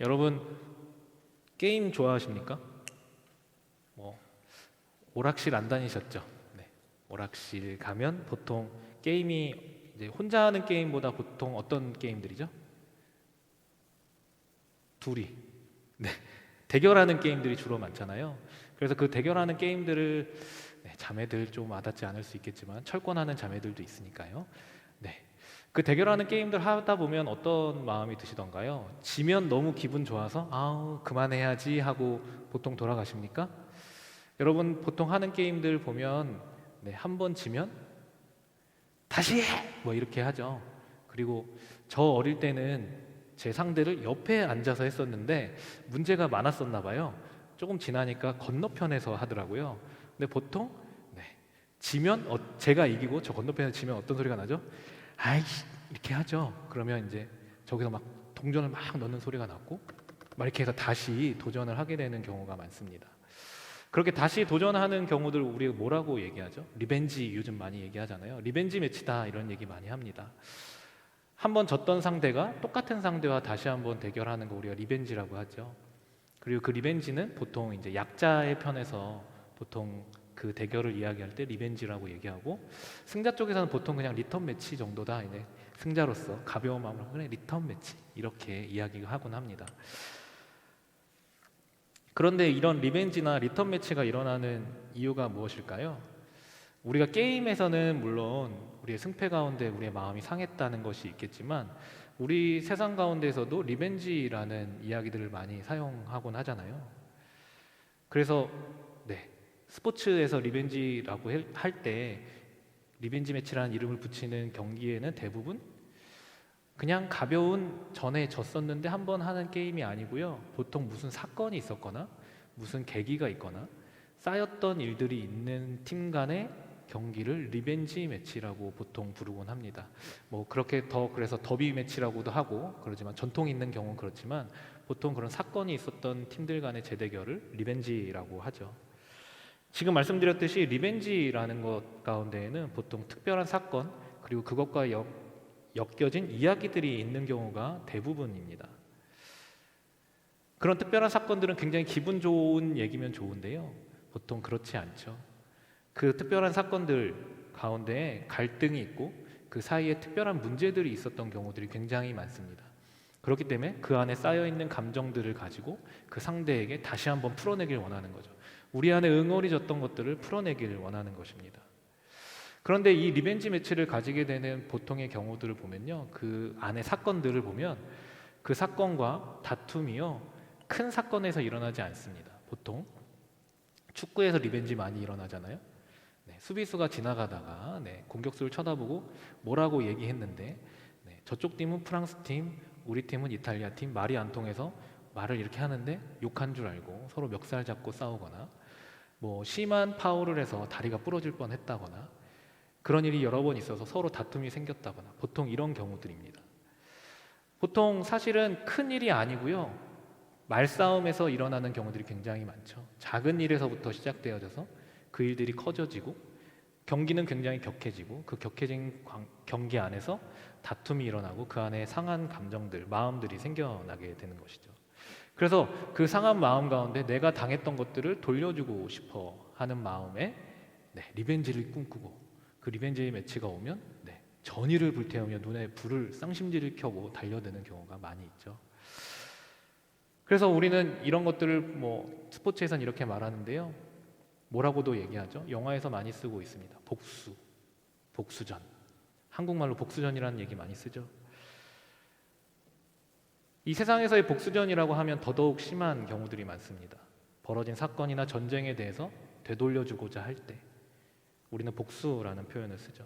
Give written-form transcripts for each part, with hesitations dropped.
여러분 게임 좋아하십니까? 뭐 오락실 안 다니셨죠? 네. 오락실 가면 보통 게임이 이제 혼자 하는 게임보다 보통 어떤 게임들이죠? 둘이 네. 대결하는 게임들이 주로 많잖아요. 그래서 그 대결하는 게임들을 자매들 좀 와닿지 않을 수 있겠지만 철권하는 자매들도 있으니까요. 네. 그 대결하는 게임들 하다 보면 어떤 마음이 드시던가요? 지면 너무 기분 좋아서 아우 그만해야지 하고 보통 돌아가십니까? 여러분 보통 하는 게임들 보면 한 번 지면 다시 해! 뭐 이렇게 하죠. 그리고 저 어릴 때는 제 상대를 옆에 앉아서 했었는데 문제가 많았었나 봐요. 조금 지나니까 건너편에서 하더라고요. 근데 보통 네, 지면 제가 이기고 저 건너편에서 지면 어떤 소리가 나죠? 아이씨 이렇게 하죠. 그러면 이제 저기서 막 동전을 막 넣는 소리가 났고 막 이렇게 해서 다시 도전을 하게 되는 경우가 많습니다. 그렇게 다시 도전하는 경우들 우리가 뭐라고 얘기하죠? 리벤지 요즘 많이 얘기하잖아요. 리벤지 매치다 이런 얘기 많이 합니다. 한번 졌던 상대가 똑같은 상대와 다시 한번 대결하는 거 우리가 리벤지라고 하죠. 그리고 그 리벤지는 보통 이제 약자의 편에서 보통 그 대결을 이야기할 때 리벤지라고 얘기하고 승자 쪽에서는 보통 그냥 리턴 매치 정도다. 이제 승자로서 가벼운 마음으로 그래 리턴 매치 이렇게 이야기를 하곤 합니다. 그런데 이런 리벤지나 리턴 매치가 일어나는 이유가 무엇일까요? 우리가 게임에서는 물론 우리의 승패 가운데 우리의 마음이 상했다는 것이 있겠지만 우리 세상 가운데서도 리벤지라는 이야기들을 많이 사용하곤 하잖아요. 그래서 스포츠에서 리벤지라고 할 때 리벤지 매치라는 이름을 붙이는 경기에는 대부분 그냥 가벼운 전에 졌었는데 한 번 하는 게임이 아니고요. 보통 무슨 사건이 있었거나 무슨 계기가 있거나 쌓였던 일들이 있는 팀 간의 경기를 리벤지 매치라고 보통 부르곤 합니다. 뭐 그렇게 그래서 더비 매치라고도 하고 그러지만 전통 있는 경우는 그렇지만 보통 그런 사건이 있었던 팀들 간의 재대결을 리벤지라고 하죠. 지금 말씀드렸듯이 리벤지라는 것 가운데에는 보통 특별한 사건 그리고 그것과 엮여진 이야기들이 있는 경우가 대부분입니다. 그런 특별한 사건들은 굉장히 기분 좋은 얘기면 좋은데요. 보통 그렇지 않죠. 그 특별한 사건들 가운데 갈등이 있고 그 사이에 특별한 문제들이 있었던 경우들이 굉장히 많습니다. 그렇기 때문에 그 안에 쌓여있는 감정들을 가지고 그 상대에게 다시 한번 풀어내길 원하는 거죠. 우리 안에 응어리졌던 것들을 풀어내길 원하는 것입니다. 그런데 이 리벤지 매치를 가지게 되는 보통의 경우들을 보면요, 그 안에 사건들을 보면 그 사건과 다툼이요 큰 사건에서 일어나지 않습니다. 보통 축구에서 리벤지 많이 일어나잖아요. 수비수가 지나가다가 공격수를 쳐다보고 뭐라고 얘기했는데 저쪽 팀은 프랑스 팀, 우리 팀은 이탈리아 팀 말이 안 통해서 말을 이렇게 하는데 욕한 줄 알고 서로 멱살 잡고 싸우거나 뭐 심한 파울을 해서 다리가 부러질 뻔했다거나 그런 일이 여러 번 있어서 서로 다툼이 생겼다거나 보통 이런 경우들입니다. 보통 사실은 큰 일이 아니고요. 말싸움에서 일어나는 경우들이 굉장히 많죠. 작은 일에서부터 시작되어져서 그 일들이 커져지고 경기는 굉장히 격해지고 그 격해진 경기 안에서 다툼이 일어나고 그 안에 상한 감정들, 마음들이 생겨나게 되는 것이죠. 그래서 그 상한 마음 가운데 내가 당했던 것들을 돌려주고 싶어 하는 마음에 리벤지를 꿈꾸고 그 리벤지 매치가 오면 전의를 불태우며 눈에 불을 쌍심지를 켜고 달려드는 경우가 많이 있죠. 그래서 우리는 이런 것들을 스포츠에서는 이렇게 말하는데요. 뭐라고도 얘기하죠. 영화에서 많이 쓰고 있습니다. 복수전. 한국말로 복수전이라는 얘기 많이 쓰죠. 이 세상에서의 복수전이라고 하면 더더욱 심한 경우들이 많습니다. 벌어진 사건이나 전쟁에 대해서 되돌려주고자 할 때 우리는 복수라는 표현을 쓰죠.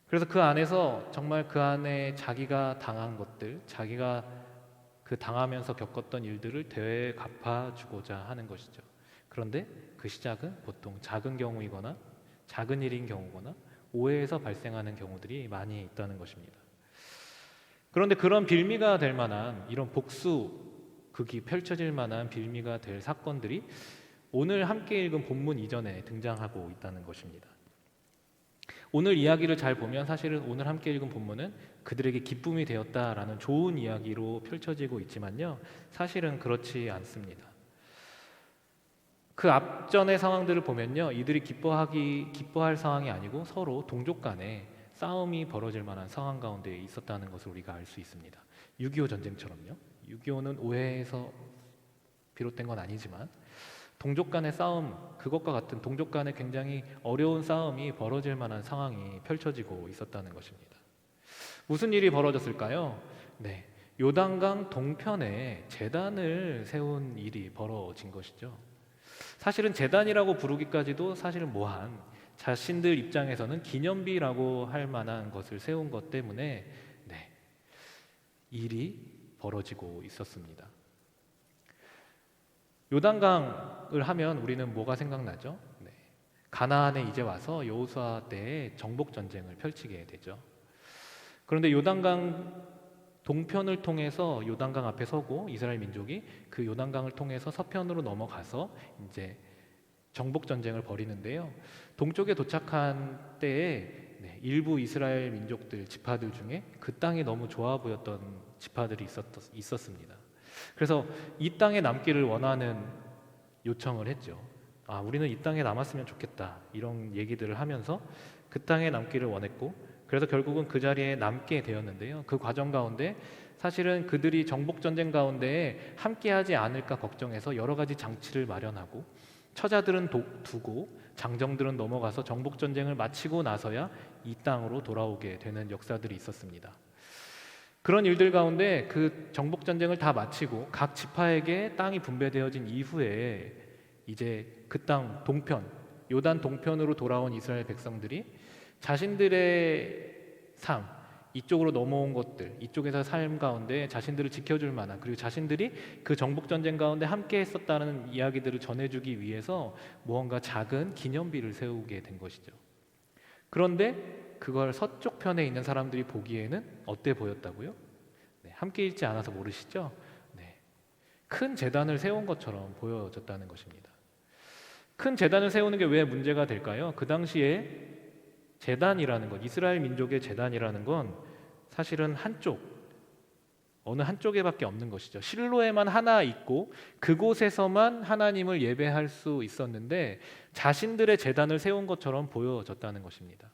그래서 그 안에서 정말 그 안에 자기가 당한 것들, 자기가 그 당하면서 겪었던 일들을 되갚아주고자 하는 것이죠. 그런데 그 시작은 보통 작은 경우이거나 작은 일인 경우거나 오해에서 발생하는 경우들이 많이 있다는 것입니다. 그런데 그런 빌미가 될 만한 이런 복수극이 펼쳐질 만한 빌미가 될 사건들이 오늘 함께 읽은 본문 이전에 등장하고 있다는 것입니다. 오늘 이야기를 잘 보면 사실은 오늘 함께 읽은 본문은 그들에게 기쁨이 되었다라는 좋은 이야기로 펼쳐지고 있지만요, 사실은 그렇지 않습니다. 그 앞전의 상황들을 보면요, 이들이 기뻐할 상황이 아니고 서로 동족 간에 싸움이 벌어질 만한 상황 가운데 있었다는 것을 우리가 알 수 있습니다. 6.25 전쟁처럼요. 6.25는 오해에서 비롯된 건 아니지만 동족 간의 싸움, 그것과 같은 동족 간의 굉장히 어려운 싸움이 벌어질 만한 상황이 펼쳐지고 있었다는 것입니다. 무슨 일이 벌어졌을까요? 네, 요단강 동편에 제단을 세운 일이 벌어진 것이죠. 사실은 제단이라고 부르기까지도 사실은 모한, 자신들 입장에서는 기념비라고 할 만한 것을 세운 것 때문에 네, 일이 벌어지고 있었습니다. 요단강을 하면 우리는 뭐가 생각나죠? 네, 가나안에 이제 와서 여호수아 때에 정복 전쟁을 펼치게 되죠. 그런데 요단강 동편을 통해서 요단강 앞에 서고 이스라엘 민족이 그 요단강을 통해서 서편으로 넘어가서 이제 정복 전쟁을 벌이는데요. 동쪽에 도착한 때에 일부 이스라엘 민족들 지파들 중에 그 땅이 너무 좋아 보였던 지파들이 있었습니다. 그래서 이 땅에 남기를 원하는 요청을 했죠. 우리는 이 땅에 남았으면 좋겠다, 이런 얘기들을 하면서 그 땅에 남기를 원했고, 그래서 결국은 그 자리에 남게 되었는데요. 그 과정 가운데 사실은 그들이 정복 전쟁 가운데 함께하지 않을까 걱정해서 여러 가지 장치를 마련하고, 처자들은 두고 장정들은 넘어가서 정복 전쟁을 마치고 나서야 이 땅으로 돌아오게 되는 역사들이 있었습니다. 그런 일들 가운데 그 정복 전쟁을 다 마치고 각 지파에게 땅이 분배되어진 이후에 이제 그 땅 동편, 요단 동편으로 돌아온 이스라엘 백성들이 자신들의 삶, 이쪽으로 넘어온 것들, 이쪽에서 삶 가운데 자신들을 지켜줄 만한, 그리고 자신들이 그 정복전쟁 가운데 함께 했었다는 이야기들을 전해주기 위해서 무언가 작은 기념비를 세우게 된 것이죠. 그런데 그걸 서쪽 편에 있는 사람들이 보기에는 어때 보였다고요? 네, 함께 있지 않아서 모르시죠? 네, 큰 제단을 세운 것처럼 보여졌다는 것입니다. 큰 제단을 세우는 게 왜 문제가 될까요? 그 당시에 제단이라는 것, 이스라엘 민족의 제단이라는 건 사실은 어느 한쪽에밖에 없는 것이죠. 실로에만 하나 있고 그곳에서만 하나님을 예배할 수 있었는데 자신들의 제단을 세운 것처럼 보여졌다는 것입니다.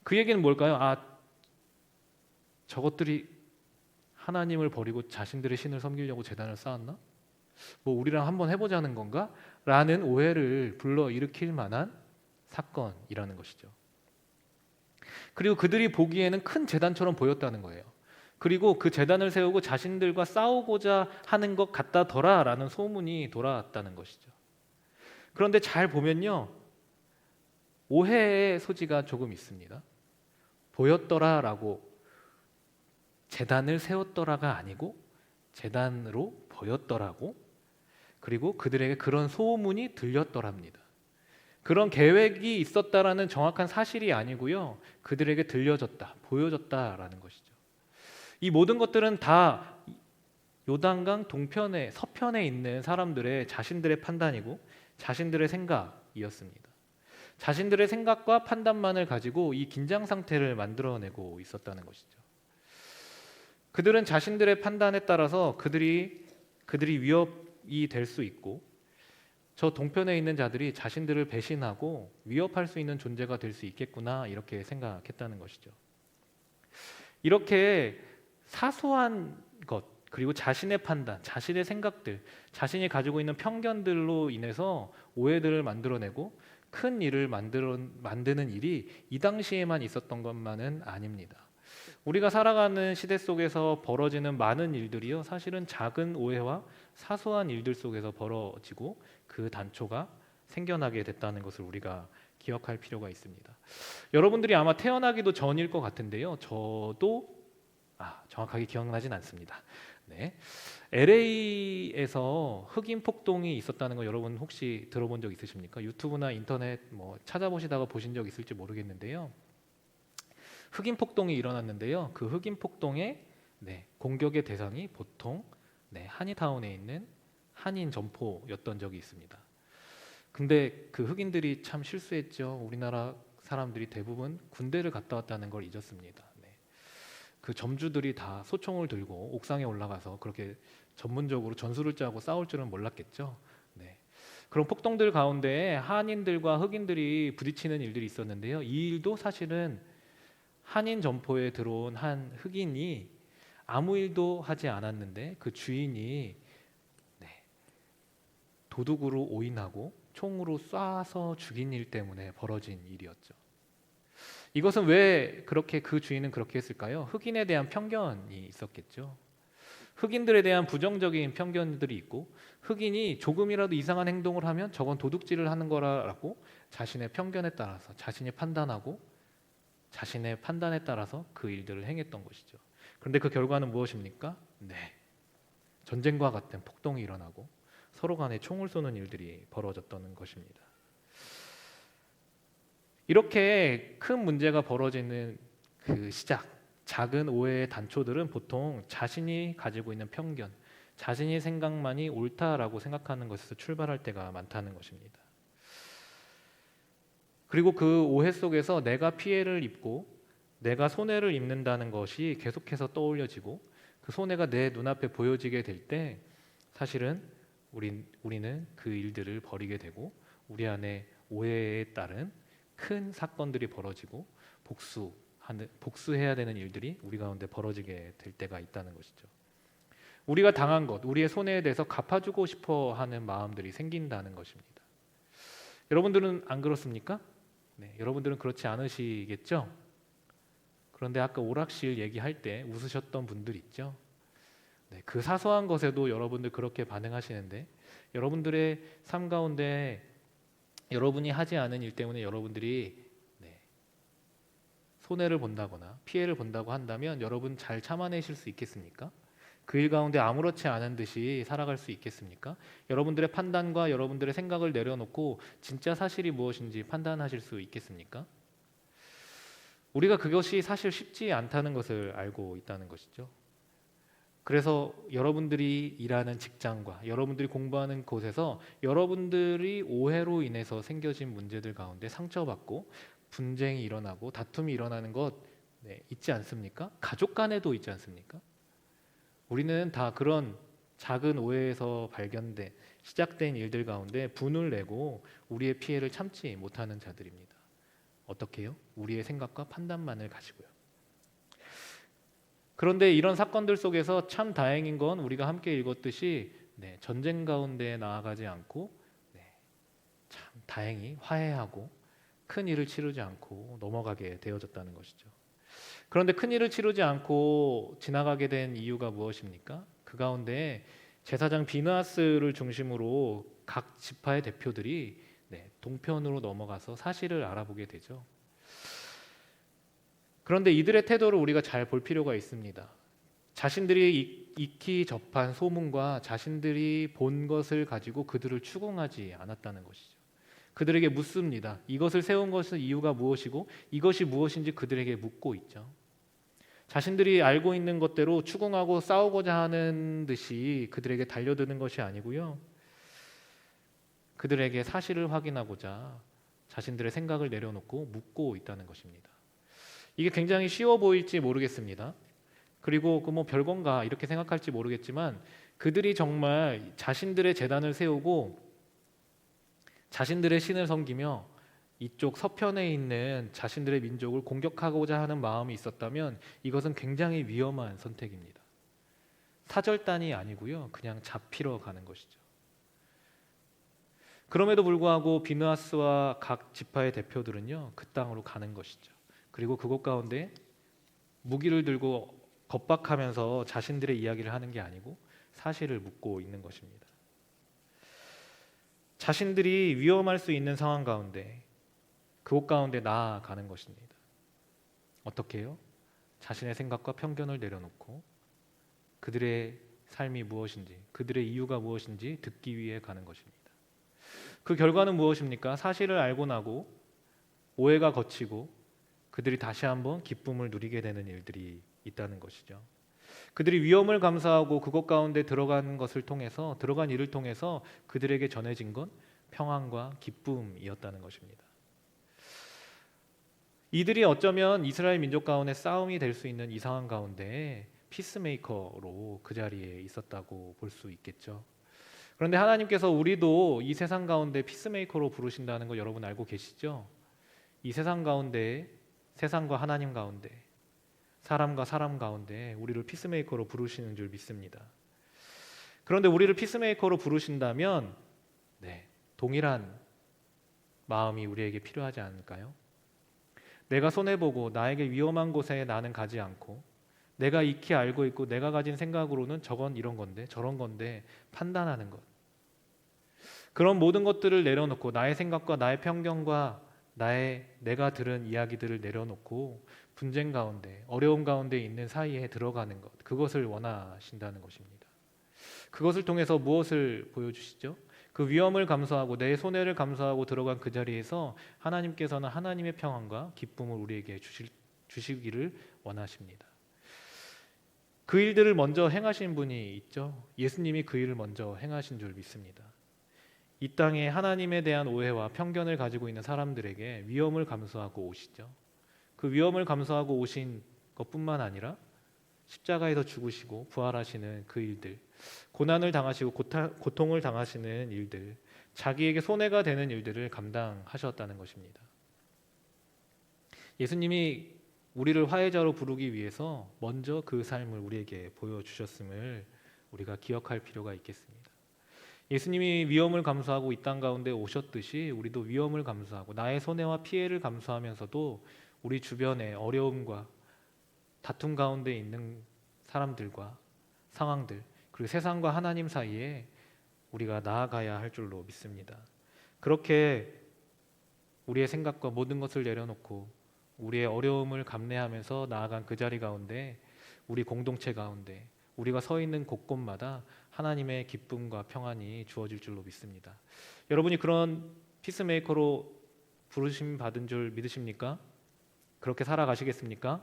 그 얘기는 뭘까요? 저것들이 하나님을 버리고 자신들의 신을 섬기려고 제단을 쌓았나? 우리랑 한번 해보자는 건가? 라는 오해를 불러일으킬 만한 사건이라는 것이죠. 그리고 그들이 보기에는 큰 제단처럼 보였다는 거예요. 그리고 그 제단을 세우고 자신들과 싸우고자 하는 것 같다더라라는 소문이 돌아왔다는 것이죠. 그런데 잘 보면요, 오해의 소지가 조금 있습니다. 보였더라라고 제단을 세웠더라가 아니고 제단으로 보였더라고, 그리고 그들에게 그런 소문이 들렸더랍니다. 그런 계획이 있었다라는 정확한 사실이 아니고요, 그들에게 들려졌다, 보여졌다라는 것이죠. 이 모든 것들은 다 요단강 동편에, 서편에 있는 사람들의 자신들의 판단이고 자신들의 생각이었습니다. 자신들의 생각과 판단만을 가지고 이 긴장 상태를 만들어내고 있었다는 것이죠. 그들은 자신들의 판단에 따라서 그들이 위협이 될 수 있고, 저 동편에 있는 자들이 자신들을 배신하고 위협할 수 있는 존재가 될 수 있겠구나, 이렇게 생각했다는 것이죠. 이렇게 사소한 것, 그리고 자신의 판단, 자신의 생각들, 자신이 가지고 있는 편견들로 인해서 오해들을 만들어내고 큰 일을 만드는 일이 이 당시에만 있었던 것만은 아닙니다. 우리가 살아가는 시대 속에서 벌어지는 많은 일들이요, 사실은 작은 오해와 사소한 일들 속에서 벌어지고 그 단초가 생겨나게 됐다는 것을 우리가 기억할 필요가 있습니다. 여러분들이 아마 태어나기도 전일 것 같은데요, 저도 정확하게 기억나진 않습니다. 네, LA에서 흑인 폭동이 있었다는 거 여러분 혹시 들어본 적 있으십니까? 유튜브나 인터넷 찾아보시다가 보신 적 있을지 모르겠는데요, 흑인 폭동이 일어났는데요, 그 흑인 폭동의 공격의 대상이 보통 한인타운에 있는 한인 점포였던 적이 있습니다. 근데 그 흑인들이 참 실수했죠. 우리나라 사람들이 대부분 군대를 갔다 왔다는 걸 잊었습니다. 네. 그 점주들이 다 소총을 들고 옥상에 올라가서 그렇게 전문적으로 전술을 짜고 싸울 줄은 몰랐겠죠. 네. 그런 폭동들 가운데 한인들과 흑인들이 부딪히는 일들이 있었는데요. 이 일도 사실은 한인 점포에 들어온 한 흑인이 아무 일도 하지 않았는데 그 주인이 도둑으로 오인하고 총으로 쏴서 죽인 일 때문에 벌어진 일이었죠. 이것은 왜 그렇게 그 주인은 그렇게 했을까요? 흑인에 대한 편견이 있었겠죠. 흑인들에 대한 부정적인 편견들이 있고 흑인이 조금이라도 이상한 행동을 하면 저건 도둑질을 하는 거라고 자신의 편견에 따라서 자신이 판단하고 자신의 판단에 따라서 그 일들을 행했던 것이죠. 그런데 그 결과는 무엇입니까? 네, 전쟁과 같은 폭동이 일어나고 서로 간에 총을 쏘는 일들이 벌어졌던 것입니다. 이렇게 큰 문제가 벌어지는 그 시작, 작은 오해의 단초들은 보통 자신이 가지고 있는 편견, 자신의 생각만이 옳다라고 생각하는 것에서 출발할 때가 많다는 것입니다. 그리고 그 오해 속에서 내가 피해를 입고 내가 손해를 입는다는 것이 계속해서 떠올려지고 그 손해가 내 눈앞에 보여지게 될 때 사실은 우리는 그 일들을 벌이게 되고 우리 안에 오해에 따른 큰 사건들이 벌어지고 복수해야 되는 일들이 우리 가운데 벌어지게 될 때가 있다는 것이죠. 우리가 당한 것, 우리의 손해에 대해서 갚아주고 싶어 하는 마음들이 생긴다는 것입니다. 여러분들은 안 그렇습니까? 네, 여러분들은 그렇지 않으시겠죠? 그런데 아까 오락실 얘기할 때 웃으셨던 분들 있죠? 네, 그 사소한 것에도 여러분들 그렇게 반응하시는데 여러분들의 삶 가운데 여러분이 하지 않은 일 때문에 여러분들이 손해를 본다거나 피해를 본다고 한다면 여러분 잘 참아내실 수 있겠습니까? 그 일 가운데 아무렇지 않은 듯이 살아갈 수 있겠습니까? 여러분들의 판단과 여러분들의 생각을 내려놓고 진짜 사실이 무엇인지 판단하실 수 있겠습니까? 우리가 그것이 사실 쉽지 않다는 것을 알고 있다는 것이죠. 그래서 여러분들이 일하는 직장과 여러분들이 공부하는 곳에서 여러분들이 오해로 인해서 생겨진 문제들 가운데 상처받고 분쟁이 일어나고 다툼이 일어나는 것 있지 않습니까? 가족 간에도 있지 않습니까? 우리는 다 그런 작은 오해에서 발견된 시작된 일들 가운데 분을 내고 우리의 피해를 참지 못하는 자들입니다. 어떻게 해요? 우리의 생각과 판단만을 가지고요. 그런데 이런 사건들 속에서 참 다행인 건 우리가 함께 읽었듯이 전쟁 가운데 나아가지 않고 참 다행히 화해하고 큰 일을 치르지 않고 넘어가게 되어졌다는 것이죠. 그런데 큰 일을 치르지 않고 지나가게 된 이유가 무엇입니까? 그 가운데 제사장 비느하스를 중심으로 각 지파의 대표들이 동편으로 넘어가서 사실을 알아보게 되죠. 그런데 이들의 태도를 우리가 잘 볼 필요가 있습니다. 자신들이 익히 접한 소문과 자신들이 본 것을 가지고 그들을 추궁하지 않았다는 것이죠. 그들에게 묻습니다. 이것을 세운 것은 이유가 무엇이고 이것이 무엇인지 그들에게 묻고 있죠. 자신들이 알고 있는 것대로 추궁하고 싸우고자 하는 듯이 그들에게 달려드는 것이 아니고요. 그들에게 사실을 확인하고자 자신들의 생각을 내려놓고 묻고 있다는 것입니다. 이게 굉장히 쉬워 보일지 모르겠습니다. 그리고 그 뭐 별건가 이렇게 생각할지 모르겠지만 그들이 정말 자신들의 제단을 세우고 자신들의 신을 섬기며 이쪽 서편에 있는 자신들의 민족을 공격하고자 하는 마음이 있었다면 이것은 굉장히 위험한 선택입니다. 사절단이 아니고요. 그냥 잡히러 가는 것이죠. 그럼에도 불구하고 비느하스와 각 지파의 대표들은요. 그 땅으로 가는 것이죠. 그리고 그곳 가운데 무기를 들고 겁박하면서 자신들의 이야기를 하는 게 아니고 사실을 묻고 있는 것입니다. 자신들이 위험할 수 있는 상황 가운데 그곳 가운데 나아가는 것입니다. 어떻게 해요? 자신의 생각과 편견을 내려놓고 그들의 삶이 무엇인지 그들의 이유가 무엇인지 듣기 위해 가는 것입니다. 그 결과는 무엇입니까? 사실을 알고 나고 오해가 거치고 그들이 다시 한번 기쁨을 누리게 되는 일들이 있다는 것이죠. 그들이 위험을 감수하고 그곳 가운데 들어간 일을 통해서 그들에게 전해진 건 평안과 기쁨이었다는 것입니다. 이들이 어쩌면 이스라엘 민족 가운데 싸움이 될 수 있는 이 상황 가운데 피스메이커로 그 자리에 있었다고 볼 수 있겠죠. 그런데 하나님께서 우리도 이 세상 가운데 피스메이커로 부르신다는 거 여러분 알고 계시죠? 이 세상 가운데, 세상과 하나님 가운데, 사람과 사람 가운데 우리를 피스메이커로 부르시는 줄 믿습니다. 그런데 우리를 피스메이커로 부르신다면 동일한 마음이 우리에게 필요하지 않을까요? 내가 손해보고 나에게 위험한 곳에 나는 가지 않고 내가 익히 알고 있고 내가 가진 생각으로는 저건 이런 건데 저런 건데 판단하는 것. 그런 모든 것들을 내려놓고 나의 생각과 나의 편견과 내가 들은 이야기들을 내려놓고 분쟁 가운데 어려움 가운데 있는 사이에 들어가는 것. 그것을 원하신다는 것입니다. 그것을 통해서 무엇을 보여주시죠? 그 위험을 감수하고 내 손해를 감수하고 들어간 그 자리에서 하나님께서는 하나님의 평안과 기쁨을 우리에게 주시기를 원하십니다. 그 일들을 먼저 행하신 분이 있죠. 예수님이 그 일을 먼저 행하신 줄 믿습니다. 이 땅에 하나님에 대한 오해와 편견을 가지고 있는 사람들에게 위험을 감수하고 오시죠. 그 위험을 감수하고 오신 것뿐만 아니라 십자가에서 죽으시고 부활하시는 그 일들, 고난을 당하시고 고통을 당하시는 일들, 자기에게 손해가 되는 일들을 감당하셨다는 것입니다. 예수님이 우리를 화해자로 부르기 위해서 먼저 그 삶을 우리에게 보여주셨음을 우리가 기억할 필요가 있겠습니다. 예수님이 위험을 감수하고 이 땅 가운데 오셨듯이 우리도 위험을 감수하고 나의 손해와 피해를 감수하면서도 우리 주변의 어려움과 다툼 가운데 있는 사람들과 상황들 그리고 세상과 하나님 사이에 우리가 나아가야 할 줄로 믿습니다. 그렇게 우리의 생각과 모든 것을 내려놓고 우리의 어려움을 감내하면서 나아간 그 자리 가운데 우리 공동체 가운데 우리가 서 있는 곳곳마다 하나님의 기쁨과 평안이 주어질 줄로 믿습니다. 여러분이 그런 피스메이커로 부르심 받은 줄 믿으십니까? 그렇게 살아가시겠습니까?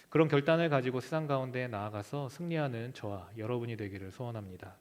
그런 결단을 가지고 세상 가운데 나아가서 승리하는 저와 여러분이 되기를 소원합니다.